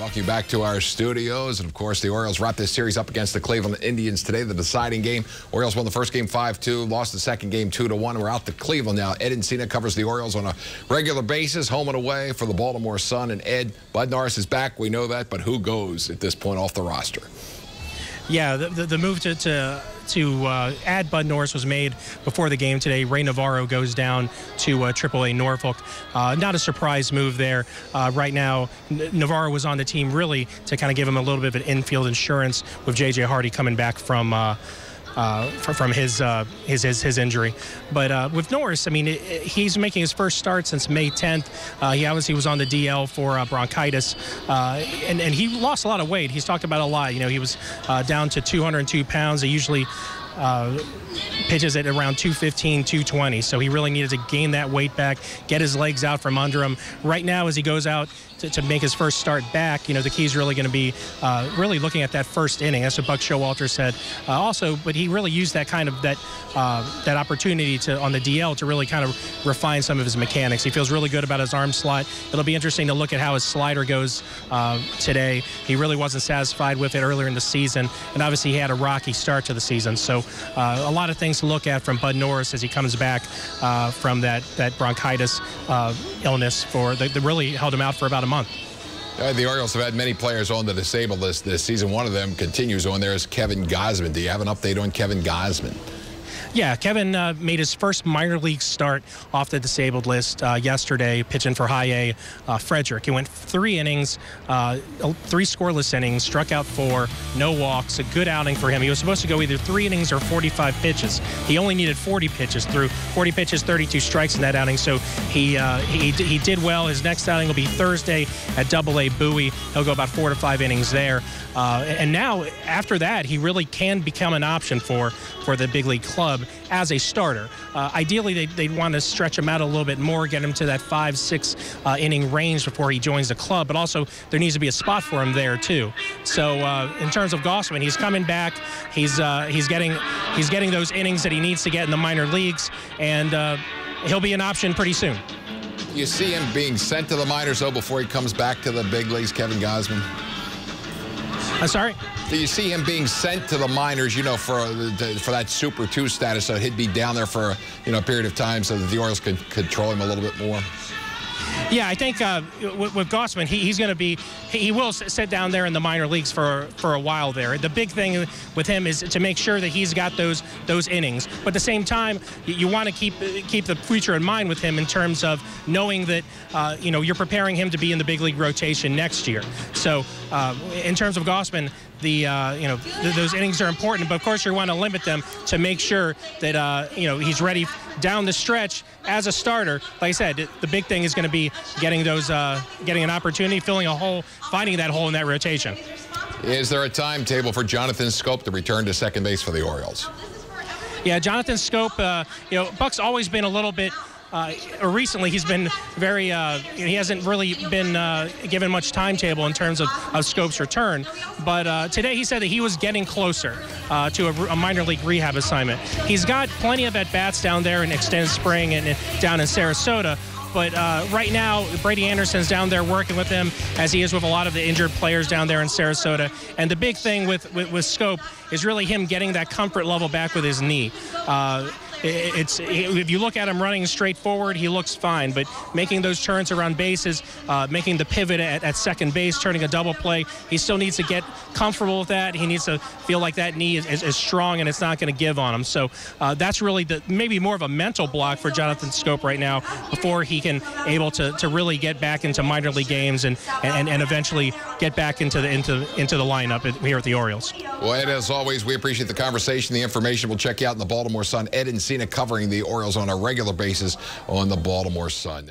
Welcome you back to our studios. And, of course, the Orioles wrap this series up against the Cleveland Indians today, the deciding game. Orioles won the first game 5-2, lost the second game 2-1. We're out to Cleveland now. Ed Encina covers the Orioles on a regular basis, home and away for the Baltimore Sun. And, Ed, Bud Norris is back. We know that. But who goes at this point off the roster? Yeah, the move to add Bud Norris was made before the game today. Ray Navarro goes down to AAA Norfolk. Not a surprise move there. Right now, Navarro was on the team really to kind of give him a little bit of an infield insurance with J.J. Hardy coming back from his injury. But with Norris, I mean, he's making his first start since May 10th. He obviously was on the DL for bronchitis, and he lost a lot of weight. He's talked about it a lot. You know, he was down to 202 pounds. He usually pitches at around 215, 220. So he really needed to gain that weight back, get his legs out from under him. Right now, as he goes out to make his first start back, you know, the key is really going to be really looking at that first inning. That's what Buck Showalter said. Also, but he really used that kind of that opportunity to on the DL to really kind of refine some of his mechanics. He feels really good about his arm slot. It'll be interesting to look at how his slider goes today. He really wasn't satisfied with it earlier in the season, and obviously he had a rocky start to the season. So a lot of things to look at from Bud Norris as he comes back from that bronchitis illness that really held him out for about a month. The Orioles have had many players on the disabled list this season. One of them continues on there is Kevin Gausman. Do you have an update on Kevin Gausman? Yeah, Kevin made his first minor league start off the disabled list yesterday, pitching for High A Frederick. He went 3 innings, 3 scoreless innings, struck out 4, no walks. A good outing for him. He was supposed to go either 3 innings or 45 pitches. He only needed 40 pitches, threw 40 pitches, 32 strikes in that outing. So he did well. His next outing will be Thursday at AA Bowie. He'll go about 4 to 5 innings there. And now, after that, he really can become an option for the big league club as a starter. Ideally, they'd want to stretch him out a little bit more, get him to that 5-6 inning range before he joins the club. But also, there needs to be a spot for him there too. So, in terms of Gausman, he's coming back. He's getting those innings that he needs to get in the minor leagues, and he'll be an option pretty soon. You see him being sent to the minors though before he comes back to the big leagues, Kevin Gausman? I'm sorry? Do you see him being sent to the minors, you know, for that Super 2 status, so he'd be down there for a period of time so that the Orioles could control him a little bit more? Yeah, I think with Gausman, he will sit down there in the minor leagues for a while there. The big thing with him is to make sure that he's got those innings. But at the same time, you want to keep the future in mind with him in terms of knowing that you're preparing him to be in the big league rotation next year. So in terms of Gausman, those innings are important, but of course you want to limit them to make sure that he's ready down the stretch as a starter. Like I said, the big thing is going to be getting an opportunity, filling a hole, finding that hole in that rotation. Is there a timetable for Jonathan Schoop to return to second base for the Orioles? Yeah, Jonathan Schoop, Buck's always been a little bit. Recently, he's been very, he hasn't really been given much timetable in terms of Schoop's return. But today he said that he was getting closer to a minor league rehab assignment. He's got plenty of at-bats down there in extended spring and down in Sarasota. But right now, Brady Anderson's down there working with him, as he is with a lot of the injured players down there in Sarasota. And the big thing with Schoop is really him getting that comfort level back with his knee. If you look at him running straight forward, he looks fine. But making those turns around bases, making the pivot at second base, turning a double play, he still needs to get comfortable with that. He needs to feel like that knee is strong and it's not going to give on him. So that's really maybe more of a mental block for Jonathan Schoop right now before he can able to really get back into minor league games and eventually get back into the lineup here at the Orioles. Well, Ed, as always, we appreciate the conversation, the information. We'll check you out in the Baltimore Sun. Ed Encina covering the Orioles on a regular basis on the Baltimore Sun.